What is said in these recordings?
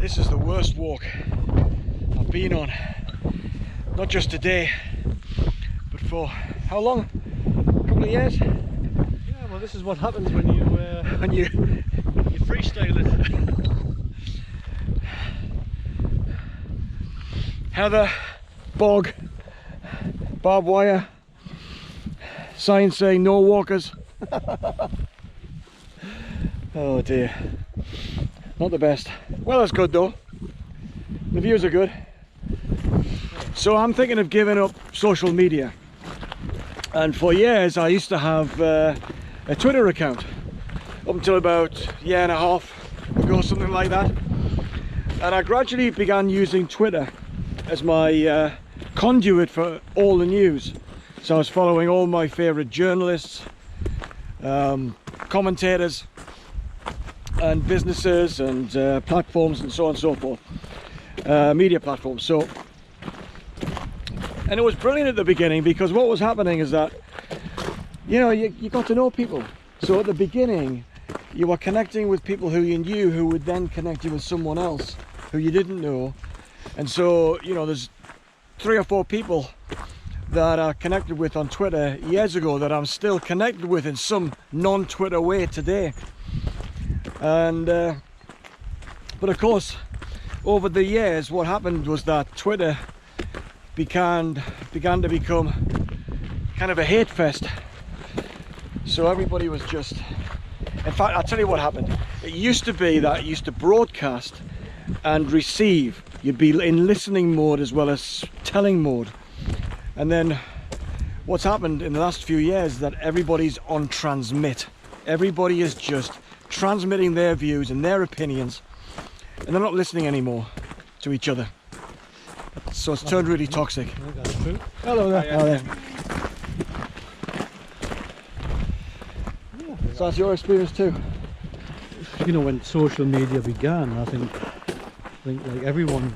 This is the worst walk I've been on, not just today, but for how long? A couple of years? Yeah, well, this is what happens when you freestyle it. Heather, bog, barbed wire, sign saying no walkers. Oh dear, not the best. Well, that's good though, the views are good. So I'm thinking of giving up social media, and for years I used to have a Twitter account up until about a year and a half ago, something like that, and I gradually began using Twitter as my conduit for all the news. So I was following all my favourite journalists, commentators and businesses and platforms and so on and so forth, media platforms. So, and it was brilliant at the beginning, because what was happening is that, you know, you got to know people. So at the beginning you were connecting with people who you knew, who would then connect you with someone else who you didn't know. And so, you know, there's 3 or 4 people that I connected with on Twitter years ago that I'm still connected with in some non-Twitter way today. And but of course, over the years, what happened was that Twitter began to become kind of a hate fest. So everybody was just, in fact, I'll tell you what happened. It used to be that you used to broadcast and receive. You'd be in listening mode as well as telling mode. And then what's happened in the last few years is that everybody's on transmit. Everybody is just transmitting their views and their opinions, and they're not listening anymore to each other. So it's turned really toxic. Hello there. Hello there. So that's your experience too? You know, when social media began, I think like everyone,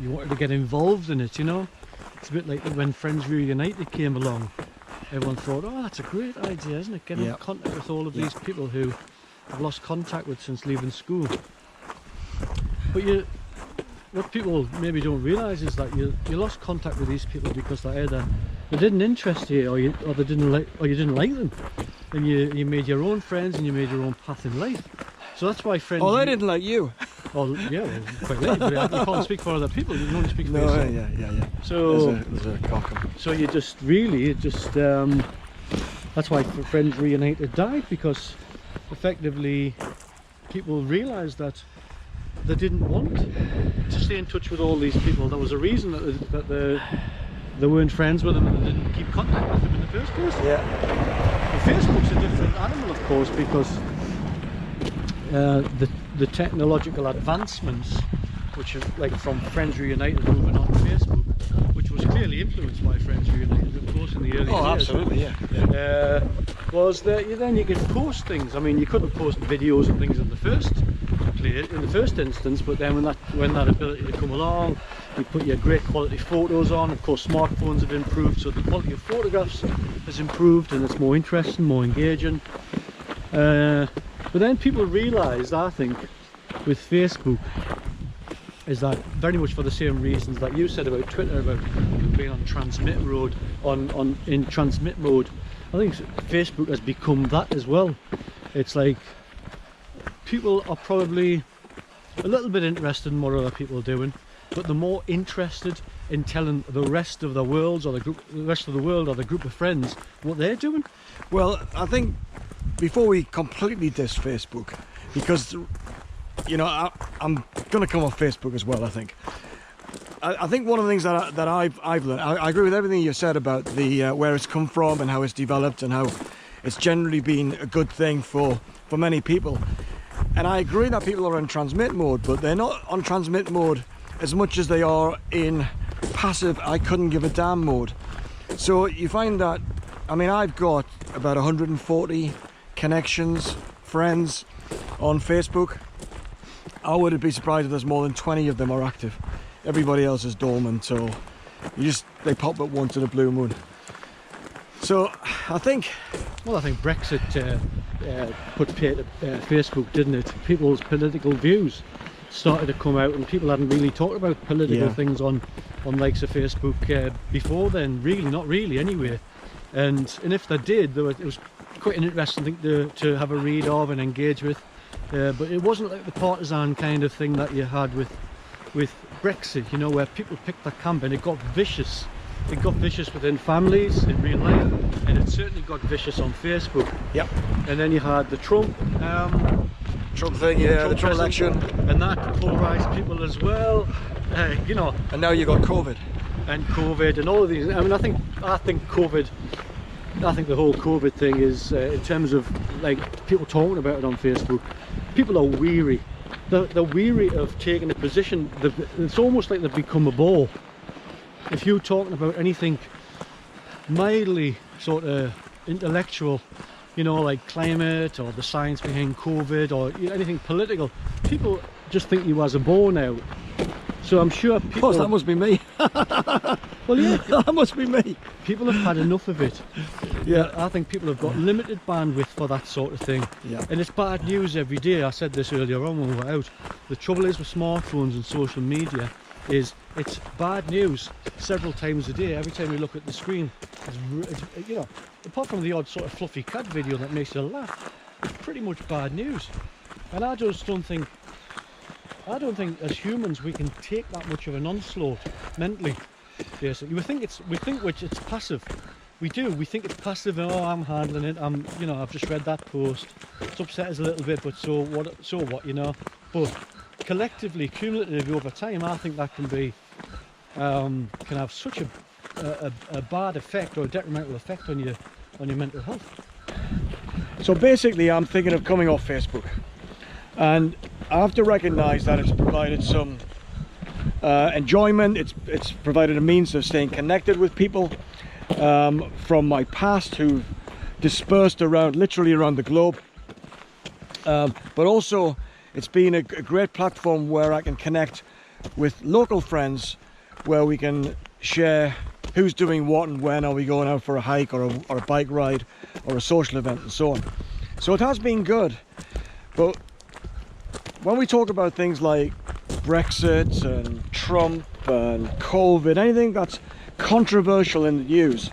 you wanted to get involved in it, you know. It's a bit like when Friends Reunited came along. Everyone thought, oh, that's a great idea, isn't it? Getting in contact with all of these people who I've lost contact with since leaving school. But what people maybe don't realise is that you lost contact with these people because they didn't interest you, or you didn't like them, and you made your own friends and you made your own path in life. So that's why friends. Oh, they didn't like you. Oh yeah, well, quite late. But you can't speak for other people. You can only speak for yourself. Yeah. So there's a cocker. So you just really that's why Friends Reunited died, because effectively people realised that they didn't want to stay in touch with all these people. There was a reason that they weren't friends with them and they didn't keep contact with them in the first place. Yeah. And Facebook's a different animal, of course, because the technological advancements, which are like from Friends Reunited moving on to Facebook, which was clearly influenced by Friends Reunited, of course, in the early years. Oh, absolutely, yeah. Was that then you could post things. I mean, you couldn't post videos and things in the first instance, but then when that ability to come along, you put your great quality photos on. Of course, smartphones have improved, so the quality of photographs has improved, and it's more interesting, more engaging. But then people realised, I think, with Facebook, is that very much for the same reasons that you said about Twitter, about being on transmit mode. In transmit mode, I think Facebook has become that as well. It's like people are probably a little bit interested in what other people are doing, but they're more interested in telling the rest of the world or the group of friends what they're doing. Well, I think before we completely diss Facebook, because you know I'm going to come off Facebook as well. I think one of the things that I've learned, I agree with everything you said about the where it's come from and how it's developed and how it's generally been a good thing for many people. And I agree that people are in transmit mode, but they're not on transmit mode as much as they are in passive I couldn't give a damn mode. So you find that, I mean, I've got about 140 connections, friends on Facebook. I wouldn't be surprised if there's more than 20 of them are active. Everybody else is dormant, so they pop up once in a blue moon. So I think Brexit put pay to Facebook, didn't it? People's political views. started to come out, and people hadn't really talked about political Yeah. things on likes of Facebook before then. Really, not really anyway. And if they did, it was quite an interesting thing to have a read of and engage with. But it wasn't like the partisan kind of thing that you had with Brexit, you know, where people picked their camp, and it got vicious. It got vicious within families in real life, and it certainly got vicious on Facebook. Yep. And then you had the Trump thing, yeah, the Trump president, election, and that polarised people as well. You know, and now you got COVID. And all of these. I mean, I think COVID. I think the whole COVID thing is, in terms of like people talking about it on Facebook, people are weary. They're weary of taking a position. It's almost like they've become a bore. If you're talking about anything mildly sort of intellectual, you know, like climate or the science behind COVID or anything political, people just think you as a bore now. So I'm sure people... Of course, that must be me. Well, yeah. That must be me. People have had enough of it. Yeah. I think people have got limited bandwidth for that sort of thing. Yeah. And it's bad news every day. I said this earlier on when we were out. The trouble is with smartphones and social media is it's bad news several times a day. Every time you look at the screen, it's, you know, apart from the odd sort of fluffy cat video that makes you laugh, it's pretty much bad news. And I just don't think as humans we can take that much of an onslaught mentally. Basically, we think it's passive. We do. We think it's passive. Oh, I'm handling it. I've just read that post. It's upset us a little bit, but so what, you know. But collectively, cumulatively over time, I think that can have such a bad effect or a detrimental effect on your mental health. So basically, I'm thinking of coming off Facebook, and I have to recognise that it's provided some enjoyment. It's provided a means of staying connected with people from my past who've dispersed literally around the globe. But also, it's been a great platform where I can connect with local friends, where we can share who's doing what and when. Are we going out for a hike or a bike ride or a social event and so on. So it has been good. But when we talk about things like Brexit and Trump and COVID, anything that's controversial in the news,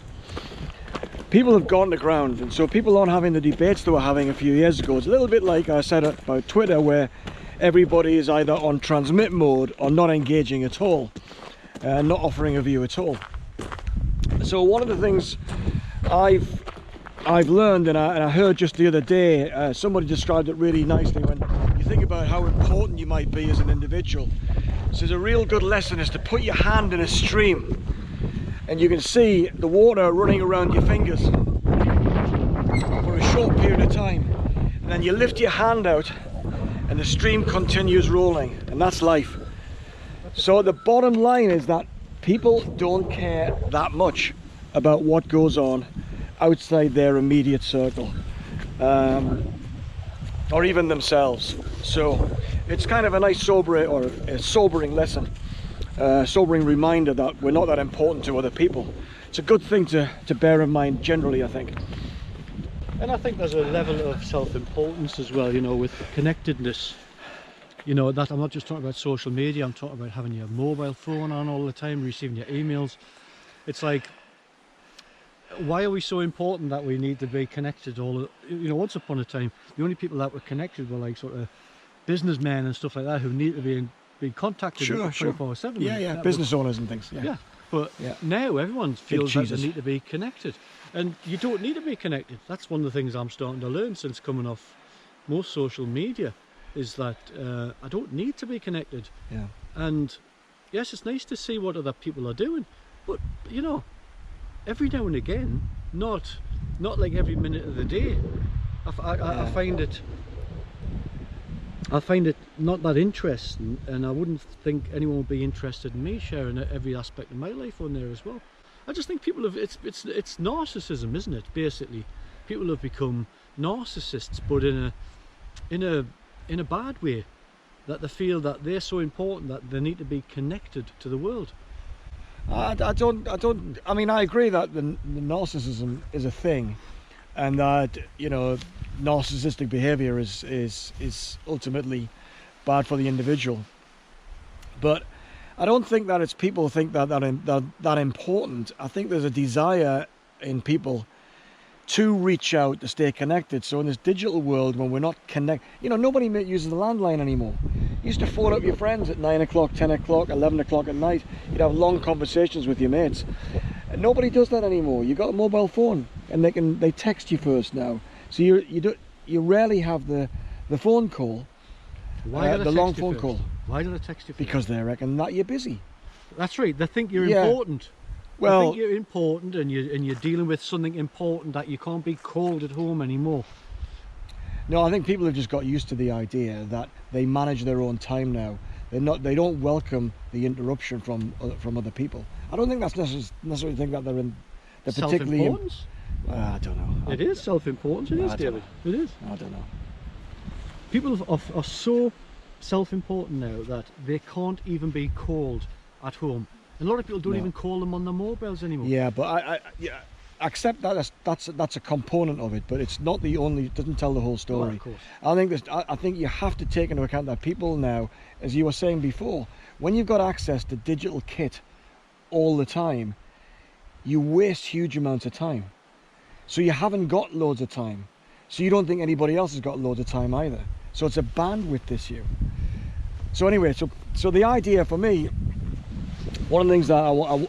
people have gone to ground, and so people aren't having the debates they were having a few years ago. It's a little bit like I said about Twitter, where everybody is either on transmit mode or not engaging at all, not offering a view at all. So one of the things I've learned, and I heard just the other day, somebody described it really nicely when you think about how important you might be as an individual. So a real good lesson is to put your hand in a stream, and you can see the water running around your fingers for a short period of time, and then you lift your hand out and the stream continues rolling, and that's life. So the bottom line is that people don't care that much about what goes on outside their immediate circle, or even themselves. So it's kind of a nice sobering lesson, sobering reminder that we're not that important to other people. It's a good thing to bear in mind generally, I think. And I think there's a level of self-importance as well, you know, with connectedness. You know, that I'm not just talking about social media, I'm talking about having your mobile phone on all the time, receiving your emails. It's like, why are we so important that we need to be connected all, you know, once upon a time, the only people that were connected were like sort of businessmen and stuff like that who need to be contacted 24/7. Yeah, business owners and things. Yeah. But now everyone feels that they need to be connected. And you don't need to be connected. That's one of the things I'm starting to learn since coming off most social media, is that I don't need to be connected. Yeah. And yes, it's nice to see what other people are doing, but you know, every now and again, not like every minute of the day. I find it not that interesting, and I wouldn't think anyone would be interested in me sharing every aspect of my life on there as well. I just think people have, it's narcissism, isn't it? Basically, people have become narcissists, but in a bad way, that they feel that they're so important that they need to be connected to the world. I mean, I agree that the narcissism is a thing, and that, you know, narcissistic behavior is ultimately bad for the individual. But I don't think that it's people think that important. I think there's a desire in people to reach out, to stay connected. So in this digital world, when we're not connected, you know, nobody uses the landline anymore. You used to phone up your friends at 9 o'clock, 10 o'clock, 11 o'clock at night. You'd have long conversations with your mates. And nobody does that anymore. You got a mobile phone, and they text you first now. So you rarely have the phone call, the long phone call. Why do they text you first? Because they reckon that you're busy. That's right. They think you're important. Well, I think you're important, and you're dealing with something important that you can't be called at home anymore. No, I think people have just got used to the idea that they manage their own time now. They don't welcome the interruption from other people. I don't think that's necessarily think that they're particularly. Self-importance? I don't know. It is self-importance. It is, David. It is. I don't know. People are so self-important now that they can't even be called at home. A lot of people don't even call them on their mobiles anymore. Yeah, but I accept that that's a component of it, but it's not the only. It doesn't tell the whole story. Oh, of course. I think you have to take into account that people now, as you were saying before, when you've got access to digital kit all the time, you waste huge amounts of time. So you haven't got loads of time. So you don't think anybody else has got loads of time either. So it's a bandwidth issue. So anyway, so the idea for me, one of the things that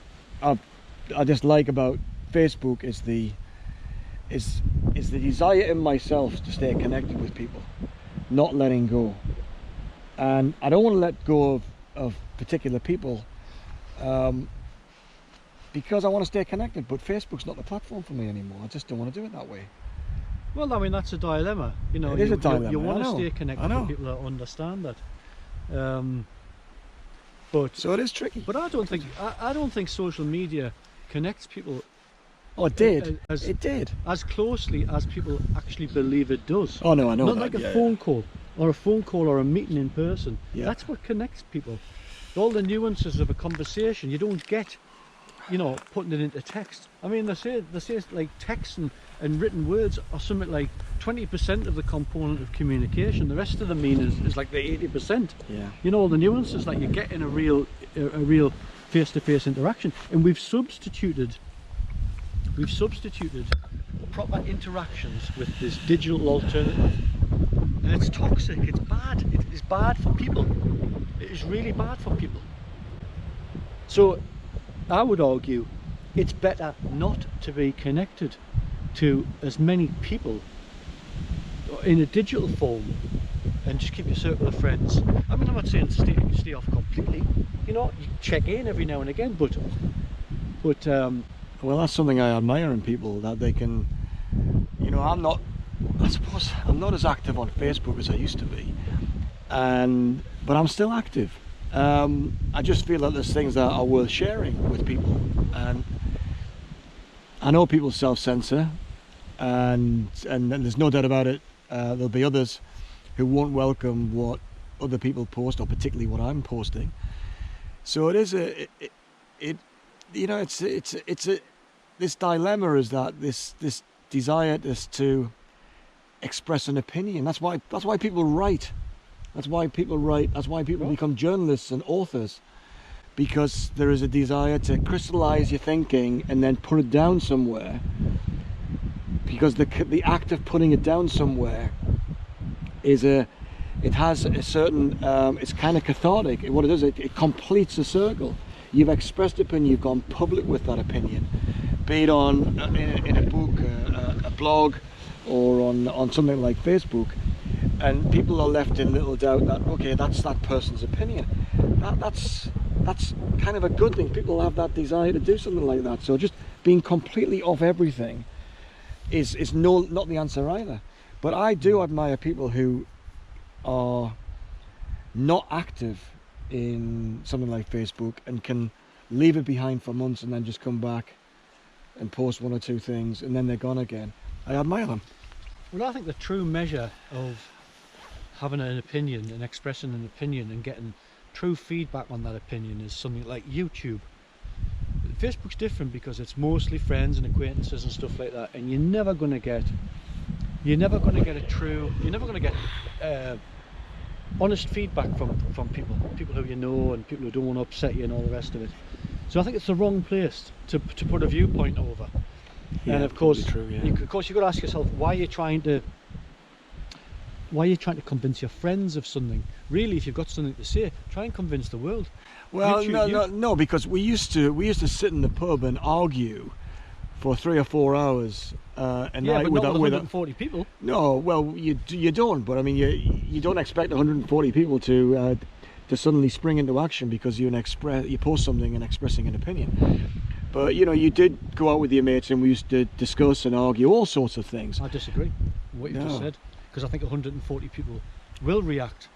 I just like about Facebook is the desire in myself to stay connected with people, not letting go. And I don't want to let go of particular people because I want to stay connected, but Facebook's not the platform for me anymore. I just don't want to do it that way. Well, I mean, that's a dilemma. You know, it is a dilemma. You want to stay connected with people that understand that. But so it is tricky. But I don't think social media connects people. Oh, it did. It did as closely as people actually believe it does. Oh no, I know. Not like a phone call or a meeting in person. Yeah. That's what connects people. All the nuances of a conversation you don't get, you know, putting it into text. I mean, they say like text and written words are something like 20% of the component of communication. The rest of the meaning is like the 80%. Yeah. You know, all the nuances that you get in a real face-to-face interaction, and we've substituted proper interactions with this digital alternative, and it's toxic. It's bad. It is bad for people. It is really bad for people. So I would argue it's better not to be connected to as many people in a digital form, and just keep your circle of friends. I mean, I'm not saying stay off completely. You know, you check in every now and again, but well, that's something I admire in people, that they can, you know, I suppose I'm not as active on Facebook as I used to be, but I'm still active. I just feel that there's things that are worth sharing with people, and I know people self-censor, and there's no doubt about it. There'll be others who won't welcome what other people post, or particularly what I'm posting. So it is this dilemma is that this desire to express an opinion. That's why people write. That's why people become journalists and authors, because there is a desire to crystallize your thinking and then put it down somewhere, because the act of putting it down somewhere has a certain it's kind of cathartic. What it is, it completes a circle. You've expressed opinion, you've gone public with that opinion, be it on in a book, a blog, or on something like Facebook, and people are left in little doubt that, okay, that's that person's opinion. That's kind of a good thing. People have that desire to do something like that. So just being completely off everything is not the answer either. But I do admire people who are not active in something like Facebook and can leave it behind for months and then just come back and post one or two things and then they're gone again. I admire them. Well, I think the true measure of having an opinion and expressing an opinion and getting true feedback on that opinion is something like YouTube. Facebook's different because it's mostly friends and acquaintances and stuff like that, and you're never going to get a true, you're never going to get honest feedback from people who you know and people who don't want to upset you and all the rest of it. So I think it's the wrong place to put a viewpoint over. Yeah, and of course, true, yeah. you've got to ask yourself, why are you trying to convince your friends of something? Really, if you've got something to say, try and convince the world. Well, no, because we used to sit in the pub and argue for 3 or 4 hours a Yeah, night but with not with 140 people. No, well, you don't. But I mean, you don't expect 140 people to suddenly spring into action because you post something and expressing an opinion. But you know, you did go out with your mates and we used to discuss and argue all sorts of things. I disagree with what you just said, because I think 140 people will react,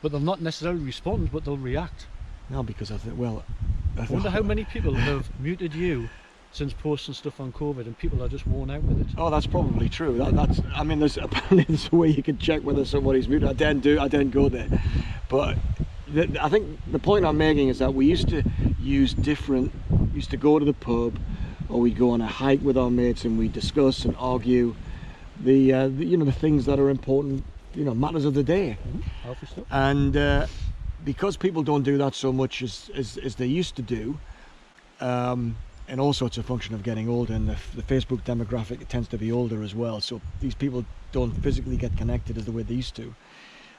but they'll not necessarily respond, but they'll react. No, because I wonder how many people have muted you since posting stuff on COVID, and people are just worn out with it. Oh, that's probably true. I mean, apparently there's a way you can check whether somebody's muted. I didn't go there, but I think the point I'm making is that we used to go to the pub, or we'd go on a hike with our mates and we'd discuss and argue the things that are important, matters of the day. Healthy stuff. And because people don't do that so much as they used to do, and also it's a function of getting older, and the Facebook demographic tends to be older as well, so these people don't physically get connected as the way they used to,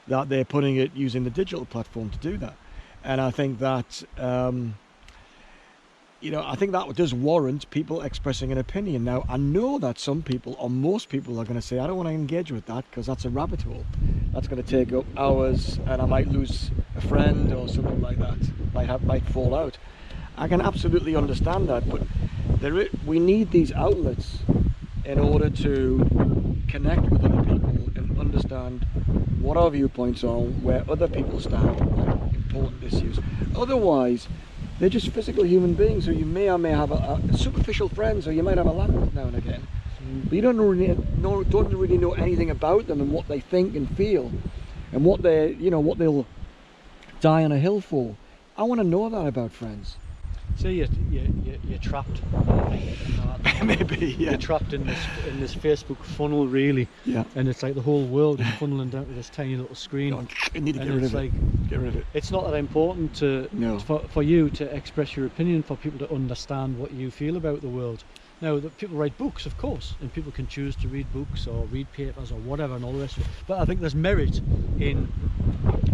that they're putting it using the digital platform to do that. And I think that I think that does warrant people expressing an opinion. Now, I know that some people, or most people, are going to say, I don't want to engage with that because that's a rabbit hole. That's going to take up hours and I might lose a friend or something like that. Might fall out. I can absolutely understand that, but we need these outlets in order to connect with other people and understand what our viewpoints are, where other people stand on important issues. Otherwise, they're just physical human beings who you may or may have a superficial friends, or you might have a laugh with now and again. But you don't really know anything about them and what they think and feel, and what they'll die on a hill for. I want to know that about friends. So you're trapped. Maybe, yeah. You're trapped in this Facebook funnel, really. Yeah. And it's like the whole world is funneling down to this tiny little screen. You need to get rid of it. Get rid of it. It's not that important for you to express your opinion, for people to understand what you feel about the world. Now, people write books, of course, and people can choose to read books or read papers or whatever and all the rest of it. But I think there's merit in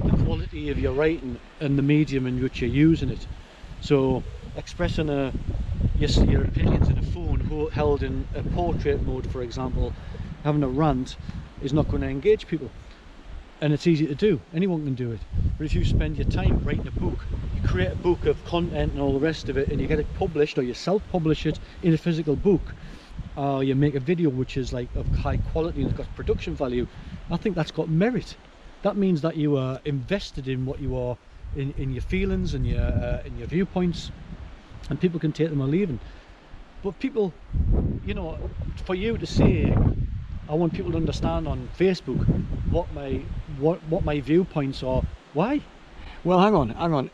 the quality of your writing and the medium in which you're using it. So expressing your opinions in a phone held in a portrait mode, for example, having a rant is not going to engage people, and it's easy to do. Anyone can do it. But if you spend your time writing a book, you create a book of content and all the rest of it, and you get it published, or you self-publish it in a physical book, or you make a video which is like of high quality and it's got production value, I think that's got merit. That means that you are invested in what you are, in your feelings and your viewpoints, and people can take them or leave them. But people, for you to say, I want people to understand on Facebook what my viewpoints are. Why? Well, hang on.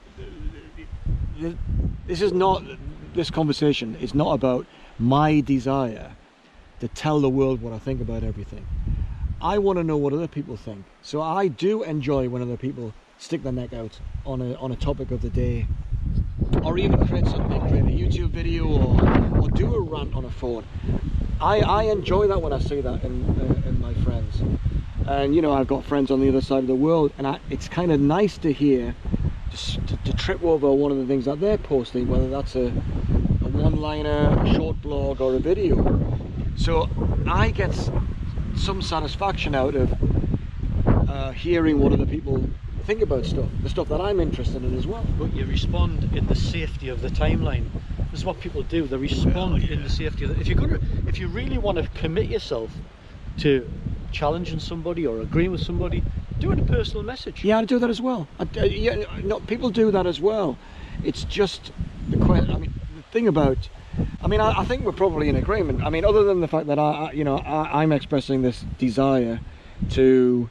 This conversation is not about my desire to tell the world what I think about everything. I want to know what other people think. So I do enjoy when other people stick their neck out on a topic of the day, or even create a YouTube video, or do a rant on a phone. I enjoy that when I see that in my friends. And I've got friends on the other side of the world, and it's kind of nice to hear, to trip over one of the things that they're posting, whether that's a one-liner, a short blog, or a video. So I get some satisfaction out of hearing what other people think about the stuff that I'm interested in as well. But you respond in the safety of the timeline. This is what people do. They respond in the safety of if you really want to commit yourself to challenging somebody or agreeing with somebody, do it a personal message. Yeah, I do that as well. People do that as well. It's just the thing about. I think we're probably in agreement. Other than the fact that I'm expressing this desire to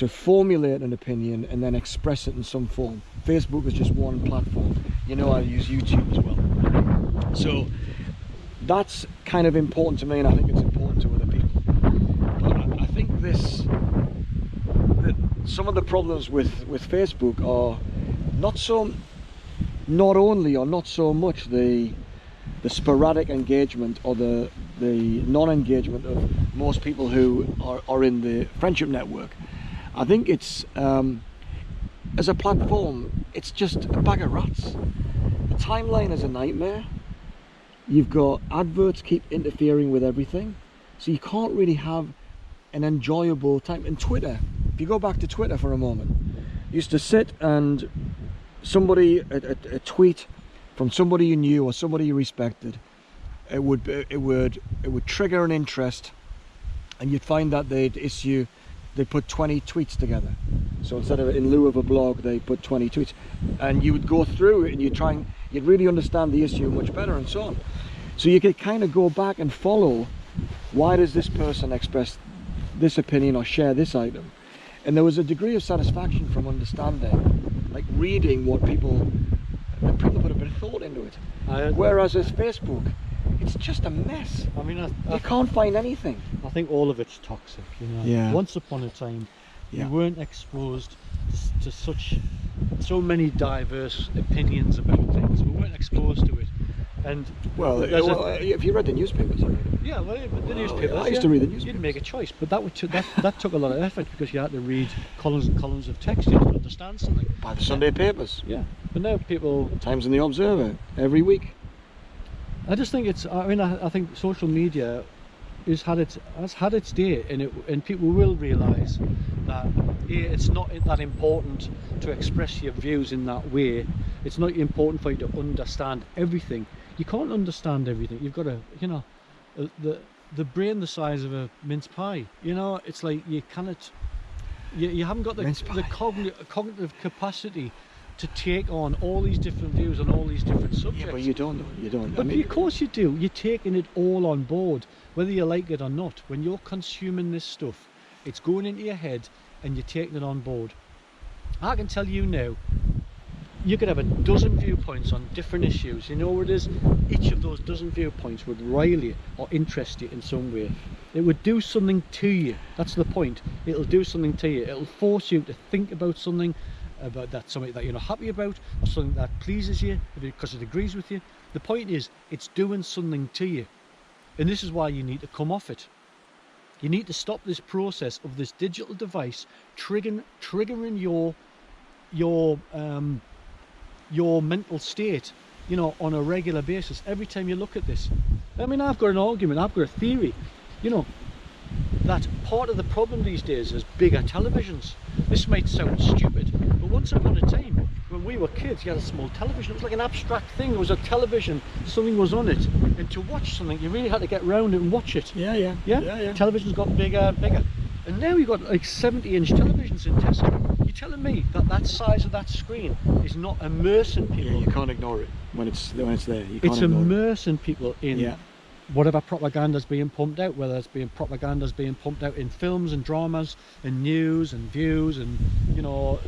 formulate an opinion and then express it in some form. Facebook is just one platform. I use YouTube as well. So that's kind of important to me, and I think it's important to other people. But I think some of the problems with Facebook are not only or not so much the sporadic engagement or the non-engagement of most people who are in the friendship network. I think it's as a platform, it's just a bag of rats. The timeline is a nightmare. You've got adverts keep interfering with everything, so you can't really have an enjoyable time. In Twitter, if you go back to Twitter for a moment, you used to sit and somebody, a tweet from somebody you knew or somebody you respected, it would trigger an interest, and you'd find that they'd put 20 tweets together. So instead of, in lieu of a blog, they put 20 tweets, and you would go through it and you'd really understand the issue much better and so on. So you could kind of go back and follow, why does this person express this opinion or share this item? And there was a degree of satisfaction from understanding, like reading what people put a bit of thought into it. Whereas with Facebook, it's just a mess. I mean, you can't find anything. I think all of it's toxic, you know. Yeah. Once upon a time, you weren't exposed to so many diverse opinions about things. We weren't exposed to it. And if you read the newspapers, yeah, well, the newspapers. I used to read the newspapers. You'd make a choice, but that took a lot of effort, because you had to read columns and columns of text. You had to understand something. By the Sunday papers. Yeah, but now people. Times in the Observer every week. I just think it's. I mean, I think social media has had its day, and people will realise that it's not that important to express your views in that way. It's not important for you to understand everything. You can't understand everything. You've got to, you know, the brain the size of a mince pie. You know, it's like you cannot. You haven't got the cognitive capacity to take on all these different views on all these different subjects. Yeah, but you don't. But of course you do. You're taking it all on board, whether you like it or not. When you're consuming this stuff, it's going into your head and you're taking it on board. I can tell you now, you could have a dozen viewpoints on different issues. You know what it is? Each of those dozen viewpoints would rile you or interest you in some way. It would do something to you. That's the point. It'll do something to you. It'll force you to think about something, something that you're not happy about, or something that pleases you because it agrees with you. The point is, it's doing something to you, and this is why you need to come off it. You need to stop this process of this digital device triggering your mental state, you know, on a regular basis. Every time you look at this, I mean, I've got an argument, I've got a theory, you know, that part of the problem these days is bigger televisions. This might sound stupid, but once upon a time, when we were kids, you had a small television. It was like an abstract thing. It was a television, something was on it, and to watch something, you really had to get round it and watch it. Yeah. Televisions got bigger and bigger, and now you've got like 70-inch televisions in Tesco. You're telling me that size of that screen is not immersing people? Yeah, you can't ignore it when it's there. It's immersing people in whatever propaganda's being pumped out, whether it's propaganda's being pumped out in films and dramas and news and views and, you know,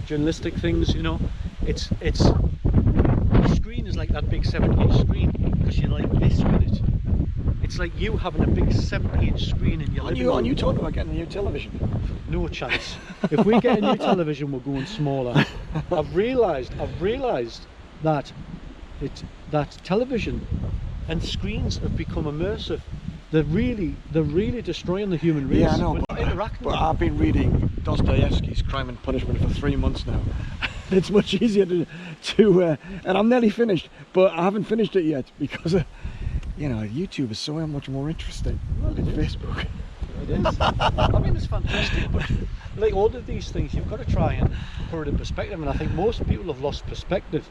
journalistic things. You know, it's the screen is like that big 70-inch screen, because you're like this with it. It's like you having a big 70-inch screen in your living room. Are you talking about getting a new television? No chance. If we get a new television, we're going smaller. I've realised that television and screens have become immersive. They're really destroying the human race. Yeah, I know. We're not interacting. But I've been reading Dostoevsky's Crime and Punishment for 3 months now. It's much easier to and I'm nearly finished, but I haven't finished it yet because you know, YouTube is so much more interesting than Facebook. It is. I mean, it's fantastic, but like all of these things, you've got to try and put it in perspective. And I think most people have lost perspective.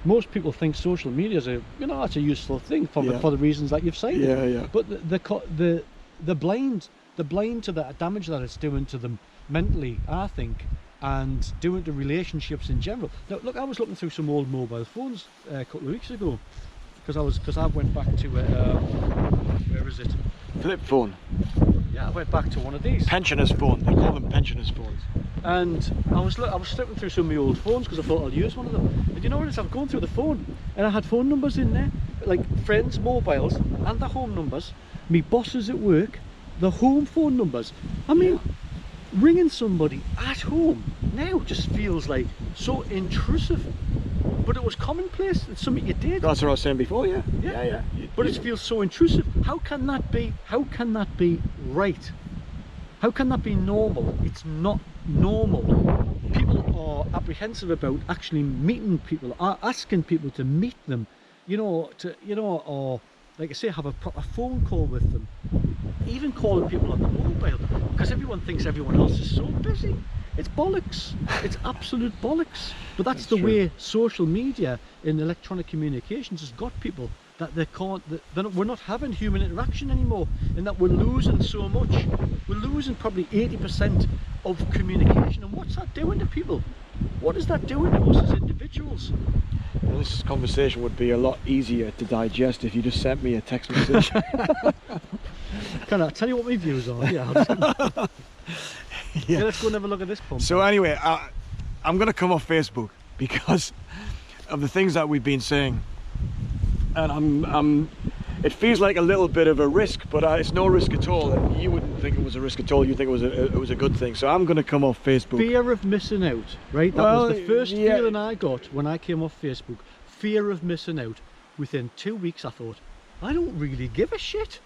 Most people think social media is it's a useful thing for the reasons that you've cited. Yeah. But the blind to the damage that it's doing to them mentally, I think, and doing to relationships in general. Now, look, I was looking through some old mobile phones a couple of weeks ago, because I went back to where is it? Flip phone. Yeah, I went back to one of these. Pensioners phone. They call them pensioners phones. And I was flipping through some of my old phones because I thought I'll use one of them. And you know what it is? I'm going through the phone, and I had phone numbers in there, like friends' mobiles and their home numbers. Me bosses at work, the home phone numbers. I mean, ringing somebody at home now just feels like so intrusive. But it was commonplace. It's something you did. That's what I was saying before. Yeah. But it feels so intrusive. How can that be? How can that be right? How can that be normal? It's not normal. People are apprehensive about actually meeting people, are asking people to meet them, or like I say, have a proper phone call with them. Even calling people on the mobile, because everyone thinks everyone else is so busy. It's bollocks. It's absolute bollocks. But that's the way social media and electronic communications has got people, that they can't, we're not having human interaction anymore, and that we're losing so much. We're losing probably 80% of communication. And what's that doing to people? What is that doing to us as individuals? Well, this conversation would be a lot easier to digest if you just sent me a text message. Can I tell you what my views are? Yeah. Yeah, let's go and have a look at this pump. So anyway, I'm going to come off Facebook because of the things that we've been saying, and it feels like a little bit of a risk, but it's no risk at all. You wouldn't think it was a risk at all. You think it was a good thing. So I'm going to come off Facebook. Fear of missing out, right? That was the first feeling I got when I came off Facebook. Fear of missing out. Within 2 weeks, I thought, I don't really give a shit.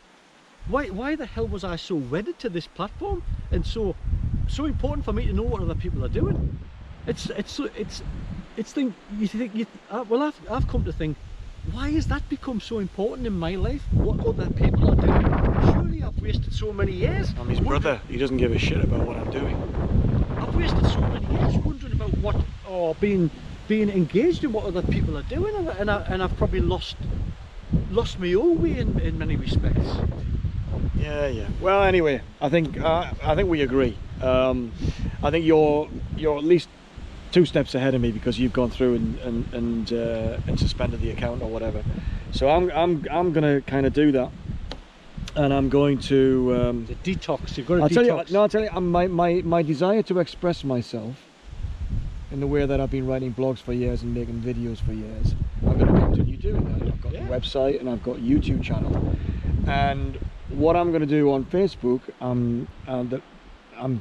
Why the hell was I so wedded to this platform and so important for me to know what other people are doing? Well, I've come to think, why has that become so important in my life? What other people are doing? Surely I've wasted so many years. I'm his brother. He doesn't give a shit about what I'm doing. I've wasted so many years wondering about what, or being engaged in what other people are doing, and I've probably lost my own way in many respects. Yeah. Well, anyway, I think we agree. I think you're at least 2 steps ahead of me because you've gone through and suspended the account or whatever. So I'm gonna kind of do that, and I'm going to the detox. You've got to detox. I'll tell you, my desire to express myself in the way that I've been writing blogs for years and making videos for years. I'm going to continue doing that. I've got the website and I've got a YouTube channel, and what I'm going to do on Facebook, I'm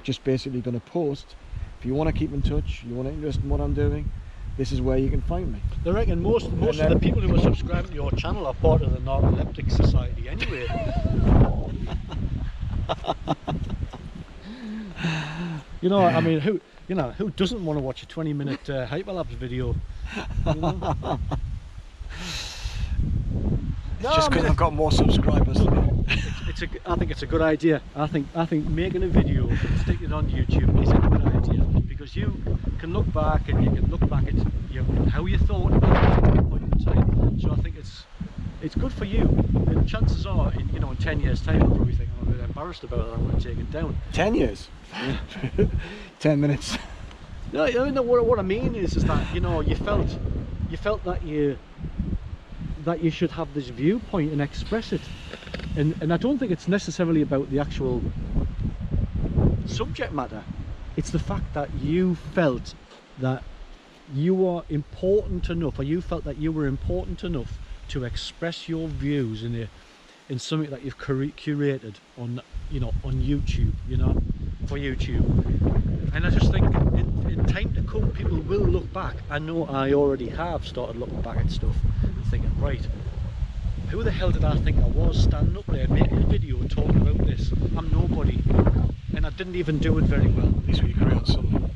just basically going to post. If you want to keep in touch, you want to interest in what I'm doing, this is where you can find me. I reckon most of the people who are subscribing to your channel are part of the Narcoleptic Society anyway. I mean, who doesn't want to watch a 20-minute hyperlapse video? It's just because I've got more subscribers than you. I think it's a good idea. I think making a video and sticking it on YouTube is a good idea, because you can look back and you can look back at how you thought about it at a point in time. So I think it's good for you. And chances are, in 10 years' time, I'll probably think I'm a bit embarrassed about it. I'm going to take it down. 10 years. 10 minutes. No, what I mean is that you felt that you should have this viewpoint and express it, and I don't think it's necessarily about the actual subject matter. It's the fact that you felt that you are important enough, or you felt that you were important enough to express your views in something that you've curated on YouTube, for YouTube. And I just think in time to come, people will look back. I know I already have started looking back at stuff and thinking, right, who the hell did I think I was, standing up there making a video talking about this? I'm nobody, and I didn't even do it very well. At least we agree on something.